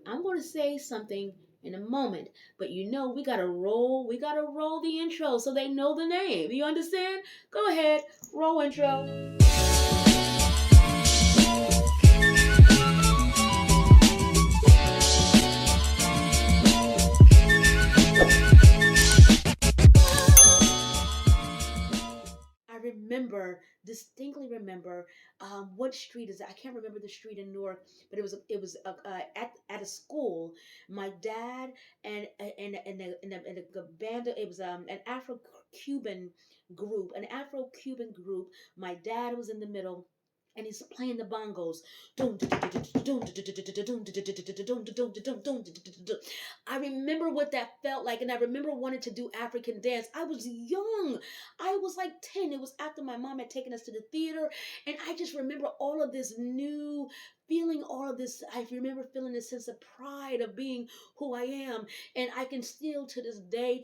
I'm going to say something in a moment, but we got to roll the intro so they know the name. You understand? Go ahead, roll intro. I distinctly remember, what street is it? I can't remember the street in Newark, but at a school. My dad and a band. It was an Afro-Cuban group. My dad was in the middle. And he's playing the bongos. I remember what that felt like, and I remember wanting to do African dance. I was young. I was like 10. It was after my mom had taken us to the theater. And I just remember all of this new feeling, all of this. I remember feeling a sense of pride of being who I am. And I can still, to this day,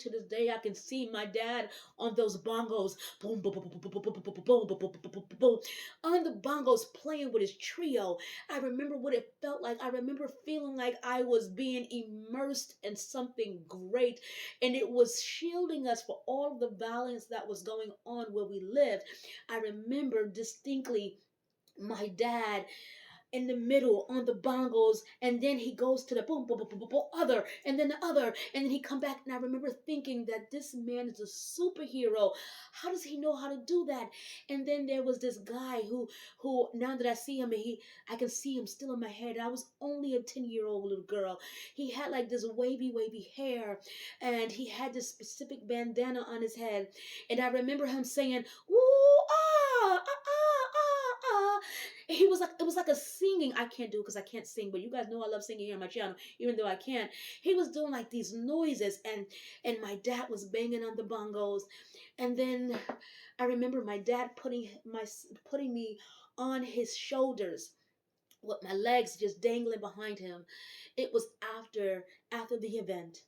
I can see my dad on those bongos. Boom, boom, boom, boom, boom, boom, boom, boom, boom, boom, boom, boom, boom, on the bongos playing with his trio. I remember what it felt like. I remember feeling like I was being immersed in something great, and it was shielding us for all of the violence that was going on where we lived. I remember distinctly my dad in the middle on the bongos, and then he goes to the boom boom boom boom boom, boom other, and then the other, and then he come back. And I remember thinking that this man is a superhero. How does he know how to do that? And then there was this guy who now that I see him, I can see him still in my head. I was only a 10-year-old little girl. He had like this wavy hair, and he had this specific bandana on his head. And I remember him saying, "Ooh ah ah ah ah ah." It was like a singing. I can't do it because I can't sing, but you guys know I love singing here on my channel, even though I can't. He was doing like these noises, and my dad was banging on the bongos. And then I remember my dad putting me on his shoulders with my legs just dangling behind him. It was after the event.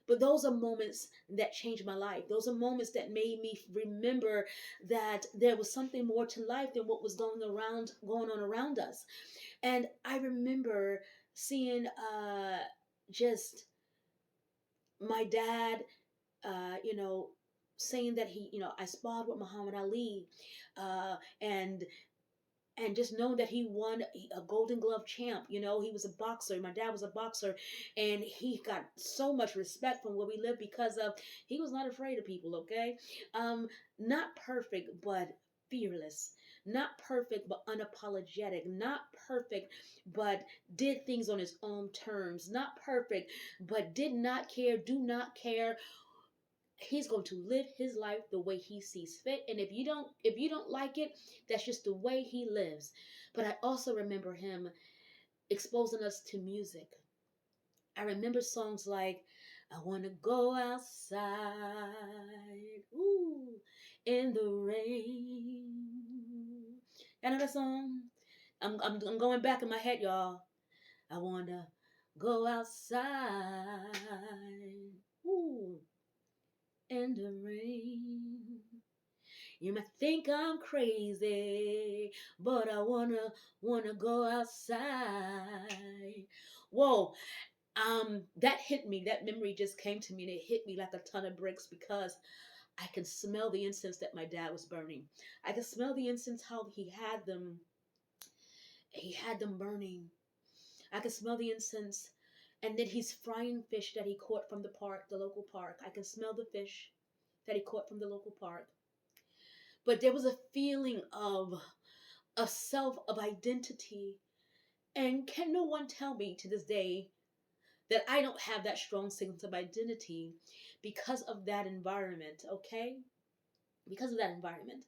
But those are moments that changed my life. Those are moments that made me remember that there was something more to life than what was going on around us. And I remember seeing just my dad, you know, saying that I sparred with Muhammad Ali, and just knowing that he won a Golden Glove champ. He was a boxer. My dad was a boxer, and he got so much respect from where we live because of he was not afraid of people. Okay, not perfect, but fearless. Not perfect, but unapologetic. Not perfect, but did things on his own terms. Not perfect, but did not care, do not care. He's going to live his life the way he sees fit, and if you don't like it, that's just the way he lives. But I also remember him exposing us to music. I remember songs like "I Want to Go Outside," ooh, "In the Rain." You know that song? I'm going back in my head, y'all. "I want to go outside, ooh, in the rain. You might think I'm crazy, but I wanna go outside." Whoa, that hit me. That memory just came to me, and it hit me like a ton of bricks because I can smell the incense that my dad was burning. I can smell the incense, how he had them burning. I can smell the incense, and then he's frying fish that he caught from the local park. I can smell the fish that he caught from the local park. But there was a feeling of self, of identity. And can no one tell me to this day that I don't have that strong sense of identity because of that environment, okay? Because of that environment.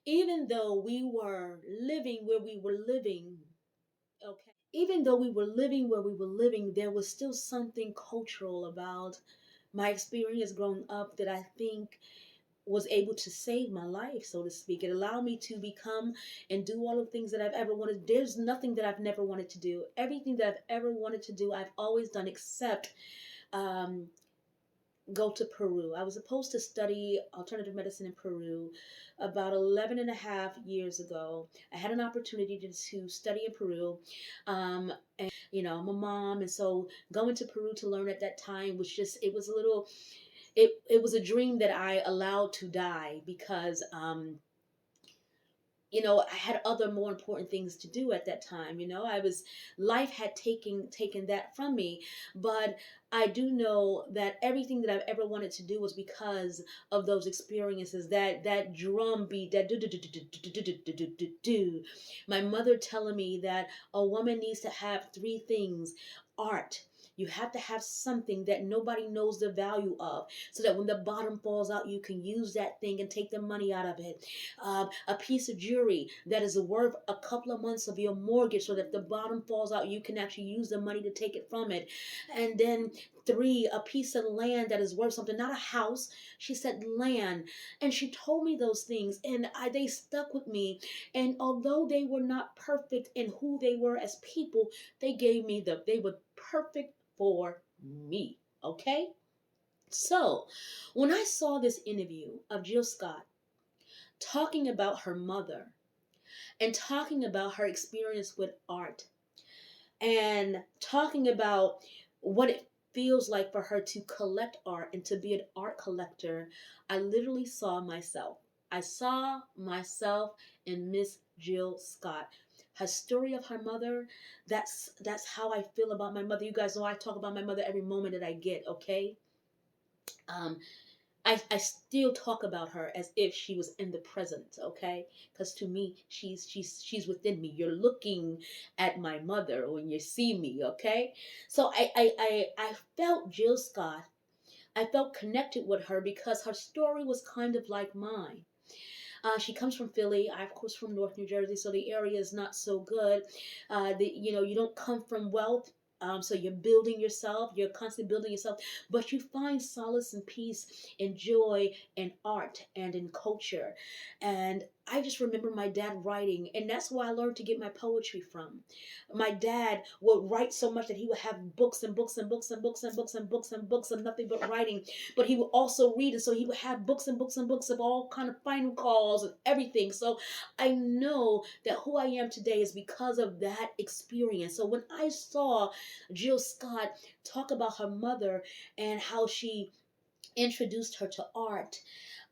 Even though we were living where we were living, okay? Even though we were living where we were living, there was still something cultural about my experience growing up that I think was able to save my life, so to speak. It allowed me to become and do all the things that I've ever wanted. There's nothing that I've never wanted to do. Everything that I've ever wanted to do, I've always done, except um, go to Peru. I was supposed to study alternative medicine in Peru about 11 and a half years ago. I had an opportunity to study in Peru. I'm a mom, and so going to Peru to learn at that time was just, it was a little, it was a dream that I allowed to die because I had other more important things to do at that time. Life had taken that from me. But I do know that everything that I've ever wanted to do was because of those experiences, that drum beat, that do do do do do do do do do do do. My mother telling me that a woman needs to have three things: art. You have to have something that nobody knows the value of, so that when the bottom falls out, you can use that thing and take the money out of it. A piece of jewelry that is worth a couple of months of your mortgage, so that if the bottom falls out, you can actually use the money to take it from it. And then three, a piece of land that is worth something, not a house. She said land. And she told me those things, and they stuck with me. And although they were not perfect in who they were as people, they were perfect for me. Okay? So when I saw this interview of Jill Scott talking about her mother and talking about her experience with art and talking about what it feels like for her to collect art and to be an art collector, I literally saw myself. I saw myself in Miss Jill Scott. Her story of her mother, that's how I feel about my mother. You guys know I talk about my mother every moment that I get, okay? Um, I still talk about her as if she was in the present, okay? Because to me, she's within me. You're looking at my mother when you see me, okay? So I felt Jill Scott. I felt connected with her because her story was kind of like mine. She comes from Philly. I, of course, from North New Jersey, so the area is not so good. You don't come from wealth. So you're building yourself, you're constantly building yourself, but you find solace and peace and joy in art and in culture. And I just remember my dad writing, and that's where I learned to get my poetry from. My dad would write so much that he would have books and books and books and books and books and books and books of nothing but writing, but he would also read, and so he would have books and books and books of all kind of final calls and everything. So I know that who I am today is because of that experience. So when I saw Jill Scott talk about her mother and how she introduced her to art,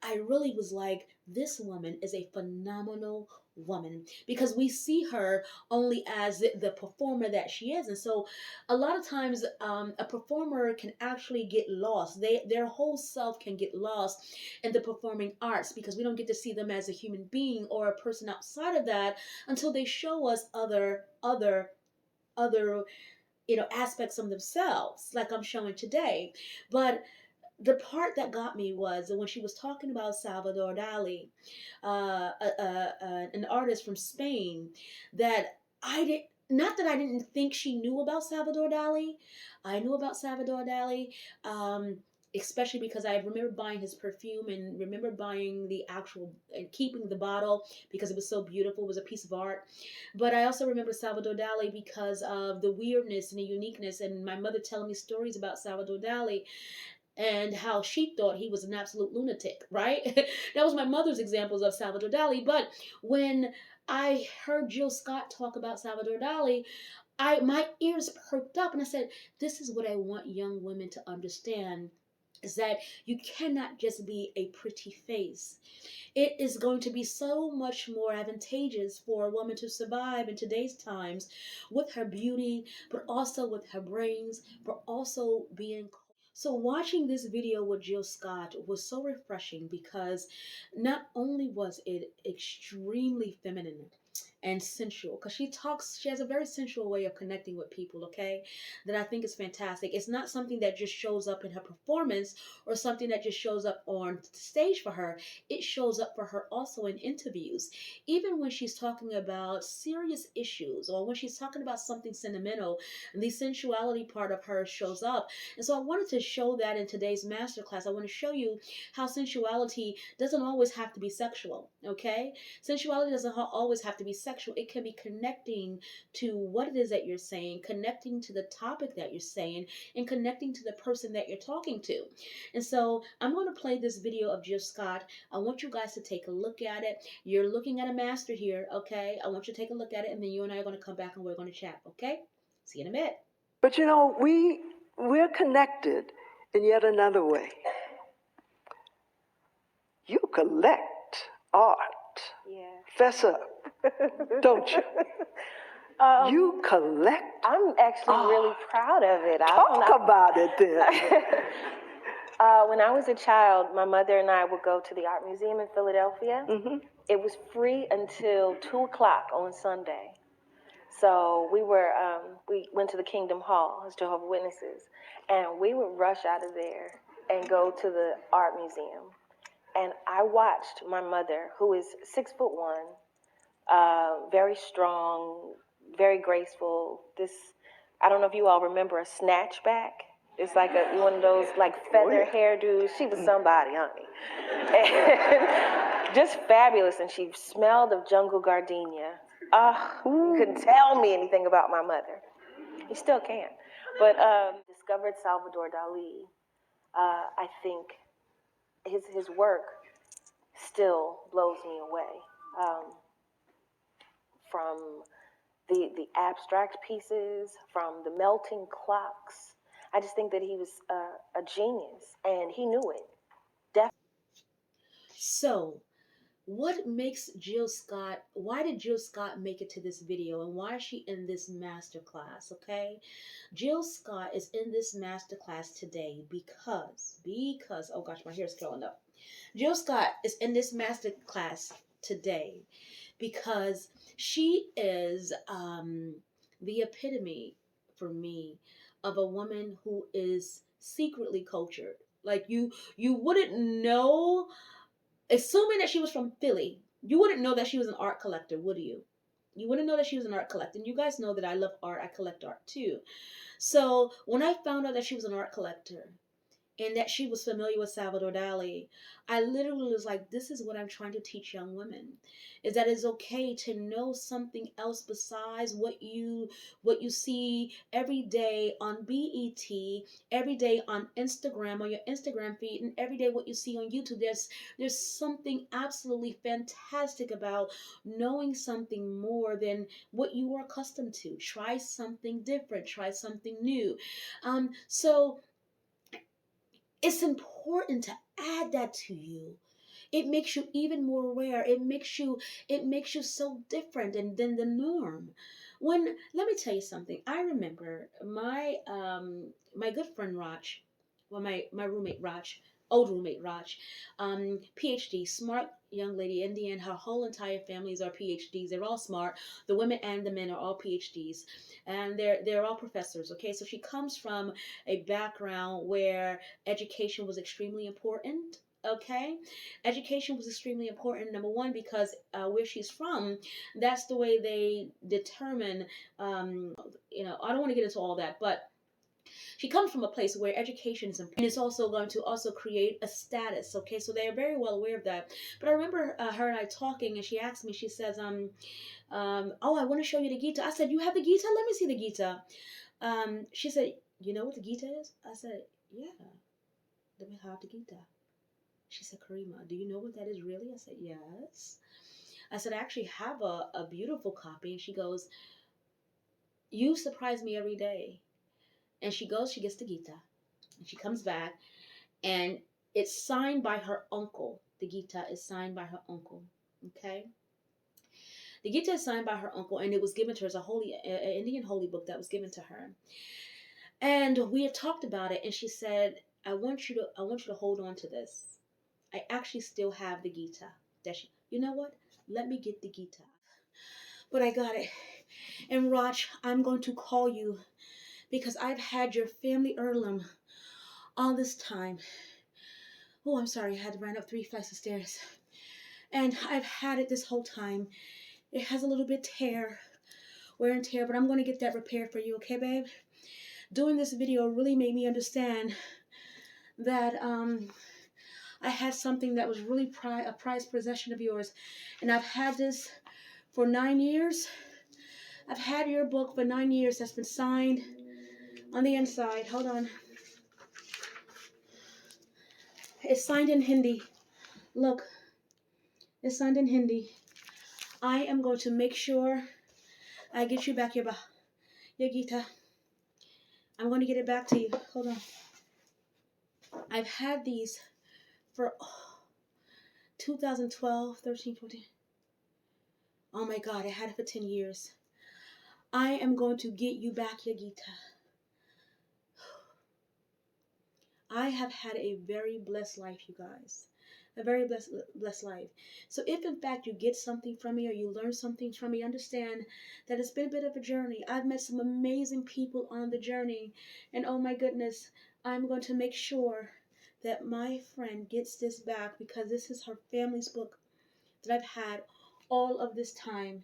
I really was like, this woman is a phenomenal woman, because we see her only as the performer that she is. And so a lot of times a performer can actually get lost. Their whole self can get lost in the performing arts, because we don't get to see them as a human being or a person outside of that until they show us other aspects of themselves, like I'm showing today. But the part that got me was when she was talking about Salvador Dali, an artist from Spain, that I did not that I didn't think she knew about Salvador Dali. I knew about Salvador Dali, especially because I remember buying his perfume and remember buying the actual and keeping the bottle because it was so beautiful. It was a piece of art. But I also remember Salvador Dali because of the weirdness and the uniqueness, and my mother telling me stories about Salvador Dali and how she thought he was an absolute lunatic, right? That was my mother's examples of Salvador Dali. But when I heard Jill Scott talk about Salvador Dali, my ears perked up, and I said, this is what I want young women to understand, is that you cannot just be a pretty face. It is going to be so much more advantageous for a woman to survive in today's times with her beauty, but also with her brains, but also being. So watching this video with Jill Scott was so refreshing, because not only was it extremely feminine and sensual, because she has a very sensual way of connecting with people, okay, that I think is fantastic. It's not something that just shows up in her performance or something that just shows up on stage for her. It shows up for her also in interviews, even when she's talking about serious issues or when she's talking about something sentimental, and the sensuality part of her shows up. And so I wanted to show that in today's masterclass. I want to show you how sensuality doesn't always have to be sexual, okay? Sensuality doesn't always have to be sexual. sexual. It can be connecting to what it is that you're saying, connecting to the topic that you're saying, and connecting to the person that you're talking to. And so I'm going to play this video of Jill Scott. I want you guys to take a look at it. You're looking at a master here, okay? I want you to take a look at it, and then you and I are going to come back and we're going to chat, okay? See you in a bit. But you know, we're connected in yet another way. You collect art. Yeah. Fess up, don't you? You collect. I'm actually really proud of it. Talk about it then. When I was a child, my mother and I would go to the art museum in Philadelphia. Mm-hmm. It was free until 2 o'clock on Sunday. So we went to the Kingdom Hall as Jehovah's Witnesses, and we would rush out of there and go to the art museum. And I watched my mother, who is 6'1", very strong, very graceful. I don't know if you all remember a snatchback. It's like one of those like feather hairdos. She was somebody, honey. And just fabulous. And she smelled of jungle gardenia. You couldn't tell me anything about my mother. You still can't. But discovered Salvador Dali. I think his work still blows me away. From the abstract pieces, from the melting clocks. I just think that he was a genius, and he knew it. So, what makes Jill Scott, why did Jill Scott make it to this video, and why is she in this masterclass, okay? Jill Scott is in this masterclass today because, oh gosh, my hair's curling up. Jill Scott is in this masterclass today because she is the epitome for me of a woman who is secretly cultured. Like you wouldn't know, assuming that she was from Philly, you wouldn't know that she was an art collector, would you? You wouldn't know that she was an art collector. And you guys know that I love art. I collect art too. So when I found out that she was an art collector, and that she was familiar with Salvador Dali, I literally was like, this is what I'm trying to teach young women, is that it's okay to know something else besides what you see every day on BET, every day on Instagram, on your Instagram feed, and every day what you see on YouTube. There's something absolutely fantastic about knowing something more than what you are accustomed to. Try something different, try something new. So it's important to add that to you. It makes you even more aware. It makes you so different than the norm. Let me tell you something. I remember my good friend Raj, well my roommate Raj, old roommate Raj, PhD, smart young lady, Indian. Her whole entire families are PhDs. They're all smart. The women and the men are all PhDs, and they're all professors. Okay, so she comes from a background where education was extremely important. Okay, education was extremely important. Number one, because where she's from, that's the way they determine. I don't want to get into all that, but she comes from a place where education is important, and it's also going to also create a status. Okay, so they are very well aware of that. But I remember her and I talking, and she asked me. She says, "Oh, I want to show you the Gita." I said, "You have the Gita? Let me see the Gita." She said, "You know what the Gita is?" I said, "Yeah, let me have the Gita." She said, "Karima, do you know what that is really?" I said, "Yes." I said, "I actually have a beautiful copy." And she goes, "You surprise me every day." And she goes, she gets the Gita. And she comes back, and it's signed by her uncle. The Gita is signed by her uncle. Okay? The Gita is signed by her uncle, and it was given to her as an Indian holy book that was given to her. And we had talked about it, and she said, I want you to hold on to this. I actually still have the Gita. You know what? Let me get the Gita. But I got it. And Raj, I'm going to call you because I've had your family heirloom all this time. Oh, I'm sorry. I had to run up 3 flights of stairs. And I've had it this whole time. It has a little bit wear and tear, but I'm going to get that repaired for you, okay, babe? Doing this video really made me understand that I had something that was really a prized possession of yours. And I've had this for 9 years. I've had your book for 9 years. That's been signed on the inside. Hold on. It's signed in Hindi. Look, it's signed in Hindi. I am going to make sure I get you back your Gita. I'm going to get it back to you. Hold on. I've had these for 2012, 13, 14. Oh my God, I had it for 10 years. I am going to get you back your Gita. I have had a very blessed life, you guys. A very blessed life. So if in fact you get something from me or you learn something from me, understand that it's been a bit of a journey. I've met some amazing people on the journey. And oh my goodness, I'm going to make sure that my friend gets this back, because this is her family's book that I've had all of this time.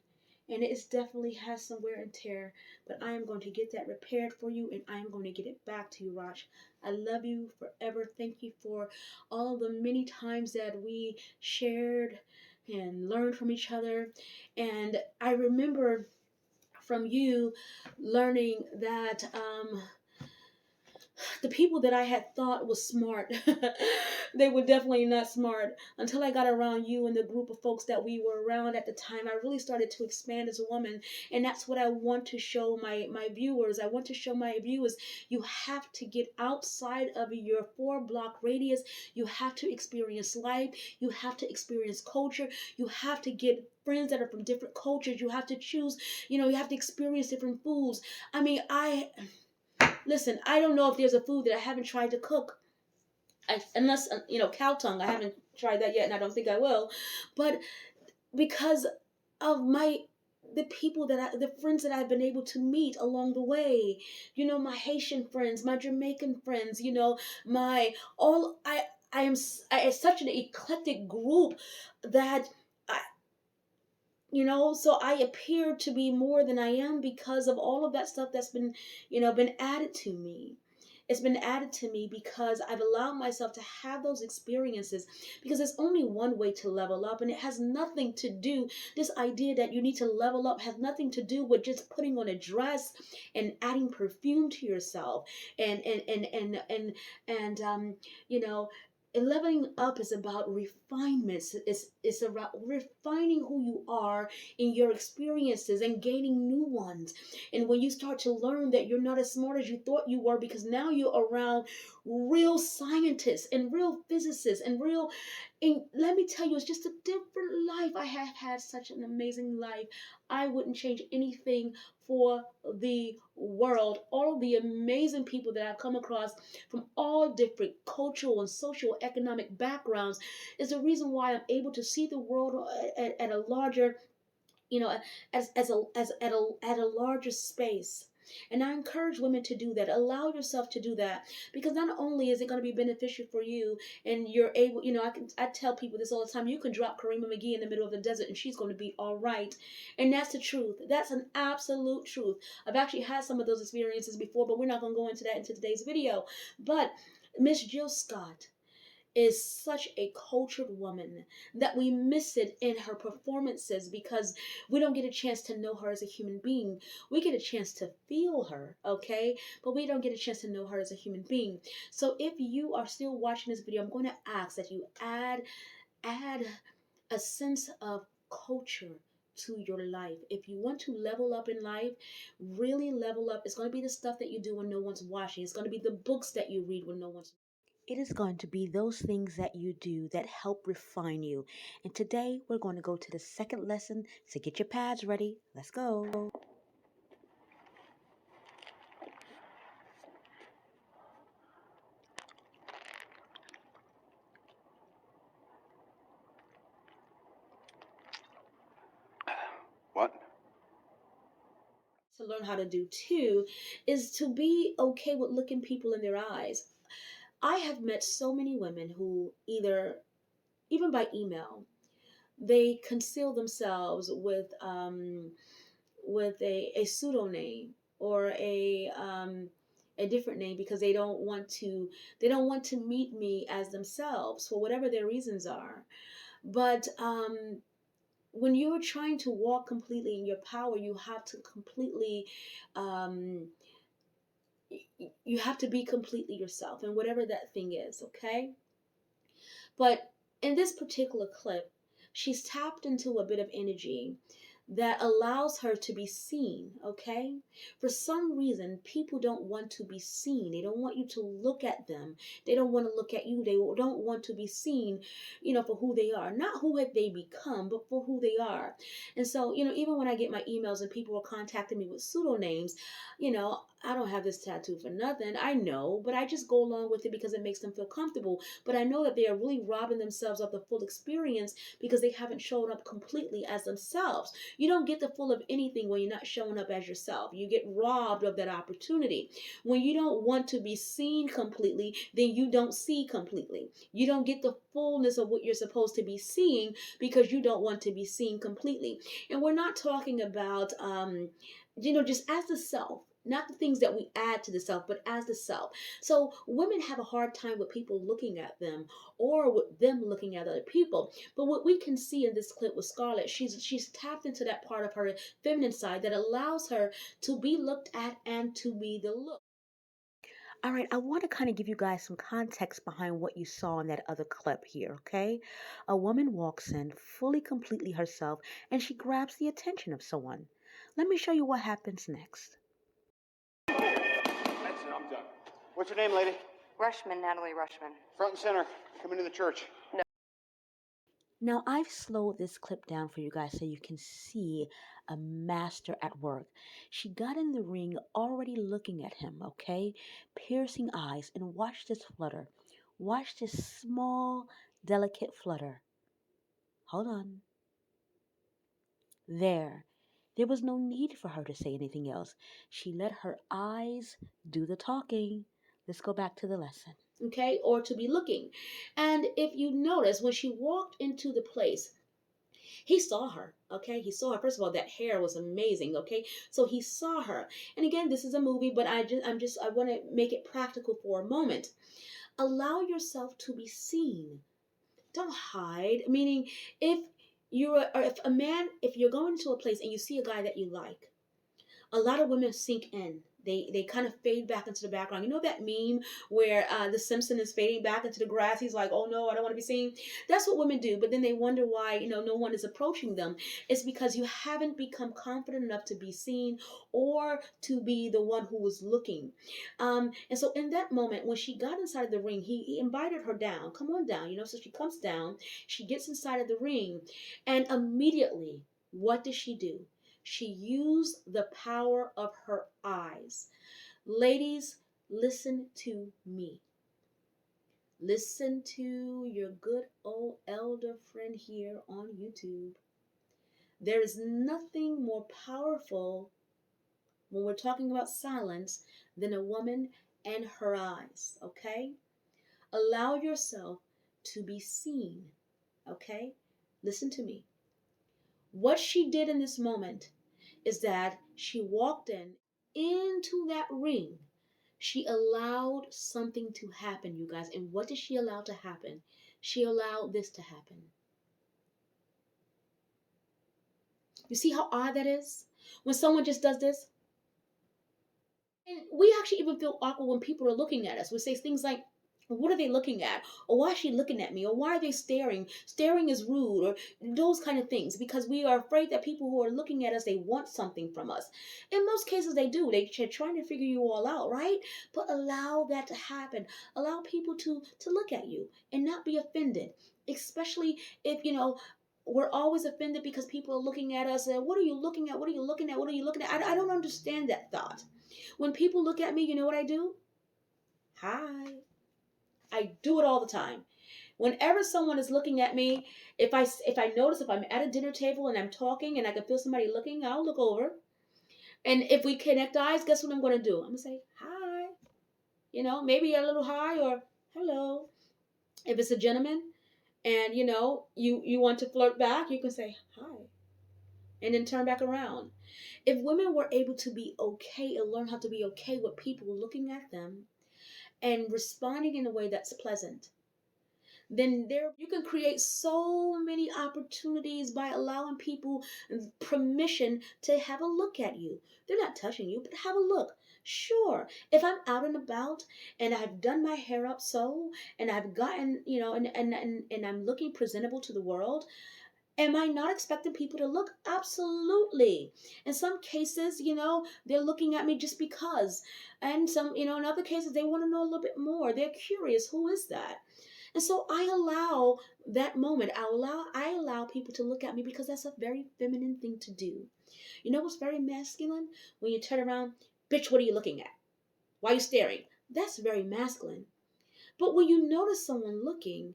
And it definitely has some wear and tear, but I am going to get that repaired for you, and I am going to get it back to you, Raj. I love you forever. Thank you for all of the many times that we shared and learned from each other. And I remember from you learning that the people that I had thought was smart, they were definitely not smart. Until I got around you and the group of folks that we were around at the time, I really started to expand as a woman. And that's what I want to show my viewers. I want to show my viewers, you have to get outside of your 4-block radius. You have to experience life. You have to experience culture. You have to get friends that are from different cultures. You have to choose, you have to experience different foods. I mean, listen, I don't know if there's a food that I haven't tried to cook. Unless, cow tongue. I haven't tried that yet, and I don't think I will. But because of the friends that I've been able to meet along the way, my Haitian friends, my Jamaican friends, I am such an eclectic group that so I appear to be more than I am because of all of that stuff that's been added to me. It's been added to me because I've allowed myself to have those experiences, because there's only one way to level up, and it has nothing to do, this idea that you need to level up has nothing to do with just putting on a dress and adding perfume to yourself and and leveling up is about refinements. It's about refining who you are in your experiences and gaining new ones. And when you start to learn that you're not as smart as you thought you were, because now you're around real scientists and real physicists and let me tell you, it's just a different life. I have had such an amazing life. I wouldn't change anything for the world. All of the amazing people that I've come across from all different cultural and social economic backgrounds is the reason why I'm able to see the world at a larger, at a larger space. And I encourage women to do that. Allow yourself to do that, because not only is it going to be beneficial for you, and you're able, I tell people this all the time. You can drop Karima McGee in the middle of the desert, and she's going to be all right. And that's the truth. That's an absolute truth. I've actually had some of those experiences before, but we're not going to go into that into today's video. But Miss Jill Scott is such a cultured woman that we miss it in her performances because we don't get a chance to know her as a human being. We get a chance to feel her, okay? But we don't get a chance to know her as a human being. So if you are still watching this video, I'm going to ask that you add a sense of culture to your life. If you want to level up in life, really level up, it's going to be the stuff that you do when no one's watching. It's going to be the books that you read when no one's. It is going to be those things that you do that help refine you. And today we're going to go to the second lesson. So get your pads ready. Let's go. What? To learn how to do too is to be okay with looking people in their eyes. I have met so many women who either, even by email, they conceal themselves with a pseudonym or a different name because they don't want to meet me as themselves for whatever their reasons are. But when you're trying to walk completely in your power, you have to completely, um, you have to be completely yourself, and whatever that thing is, okay? But in this particular clip, she's tapped into a bit of energy that allows her to be seen, okay? For some reason, people don't want to be seen. They don't want you to look at them. They don't want to look at you. They don't want to be seen, for who they are. Not who have they become, but for who they are. And so, even when I get my emails and people are contacting me with pseudonames, I don't have this tattoo for nothing. I know, but I just go along with it because it makes them feel comfortable. But I know that they are really robbing themselves of the full experience because they haven't shown up completely as themselves. You don't get the full of anything when you're not showing up as yourself. You get robbed of that opportunity. When you don't want to be seen completely, then you don't see completely. You don't get the fullness of what you're supposed to be seeing because you don't want to be seen completely. And we're not talking about, just as the self. Not the things that we add to the self, but as the self. So women have a hard time with people looking at them or with them looking at other people. But what we can see in this clip with Scarlett, she's tapped into that part of her feminine side that allows her to be looked at and to be the look. All right, I want to kind of give you guys some context behind what you saw in that other clip here, okay? A woman walks in fully, completely herself, and she grabs the attention of someone. Let me show you what happens next. That's it, I'm done. What's your name, lady? Rushman, Natalie Rushman. Front and center. Come into the church. Now, I've slowed this clip down for you guys so you can see a master at work. She got in the ring already looking at him, okay? Piercing eyes, and watch this flutter. Watch this small, delicate flutter. Hold on. There. There was no need for her to say anything else. She let her eyes do the talking. Let's go back to the lesson. Okay, or to be looking. And if you notice, when she walked into the place, he saw her. Okay, he saw her. First of all, that hair was amazing. Okay, so he saw her. And again, this is a movie, but I want to make it practical for a moment. Allow yourself to be seen. Don't hide. Meaning, if if you're going to a place and you see a guy that you like, a lot of women sink in. They kind of fade back into the background. You know that meme where the Simpson is fading back into the grass? He's like, oh no, I don't want to be seen. That's what women do. But then they wonder why, no one is approaching them. It's because you haven't become confident enough to be seen or to be the one who was looking. And so in that moment, when she got inside the ring, he invited her down. Come on down. So she comes down. She gets inside of the ring. And immediately, what does she do? She used the power of her eyes. Ladies, listen to me. Listen to your good old elder friend here on YouTube. There is nothing more powerful when we're talking about silence than a woman and her eyes, okay? Allow yourself to be seen, okay? Listen to me. What she did in this moment is that she walked into that ring. She allowed something to happen, you guys. And what did she allow to happen? She allowed this to happen. You see how odd that is? When someone just does this? And we actually even feel awkward when people are looking at us. We say things like, what are they looking at? Or why is she looking at me? Or why are they staring? Staring is rude, or those kind of things, because we are afraid that people who are looking at us, they want something from us. In most cases, they do. They're trying to figure you all out, right? But allow that to happen. Allow people to look at you and not be offended, especially if, we're always offended because people are looking at us and what are you looking at? What are you looking at? What are you looking at? I don't understand that thought. When people look at me, you know what I do? Hi. I do it all the time. Whenever someone is looking at me, if I notice if I'm at a dinner table and I'm talking and I can feel somebody looking, I'll look over. And if we connect eyes, guess what I'm going to do? I'm going to say, hi. Maybe a little hi or hello. If it's a gentleman and, you want to flirt back, you can say hi. And then turn back around. If women were able to be okay and learn how to be okay with people looking at them and responding in a way that's pleasant, then there you can create so many opportunities by allowing people permission to have a look at you. They're not touching you, but have a look. Sure, if I'm out and about and I've done my hair up so, and I've gotten, and I'm looking presentable to the world, am I not expecting people to look? Absolutely. In some cases, they're looking at me just because. And some, in other cases, they want to know a little bit more. They're curious. Who is that? And so I allow that moment. I allow people to look at me because that's a very feminine thing to do. You know what's very masculine? When you turn around, bitch, what are you looking at? Why are you staring? That's very masculine. But when you notice someone looking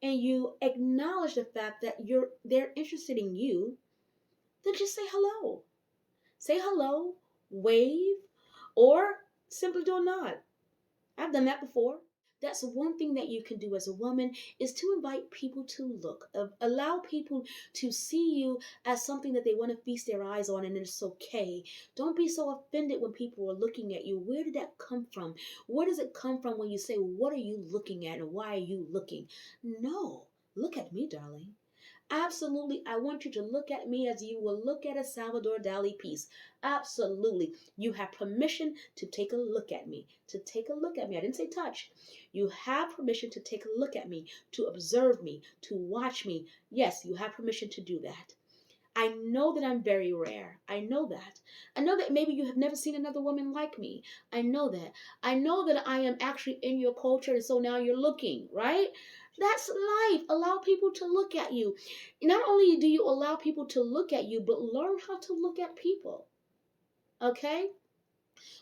and you acknowledge the fact that they're interested in you, then just say hello. Say hello, wave, or simply do a nod. I've done that before. That's one thing that you can do as a woman, is to invite people to look. Allow people to see you as something that they want to feast their eyes on, and it's okay. Don't be so offended when people are looking at you. Where did that come from? Where does it come from when you say, what are you looking at and why are you looking? No, look at me, darling. Absolutely, I want you to look at me as you will look at a Salvador Dali piece. Absolutely. You have permission to take a look at me. To take a look at me. I didn't say touch. You have permission to take a look at me, to observe me, to watch me. Yes, you have permission to do that. I know that I'm very rare. I know that. I know that maybe you have never seen another woman like me. I know that. I know that I am actually in your culture, and so now you're looking, right? That's life. Allow people to look at you. Not only do you allow people to look at you, but learn how to look at people. Okay?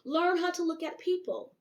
Learn how to look at people.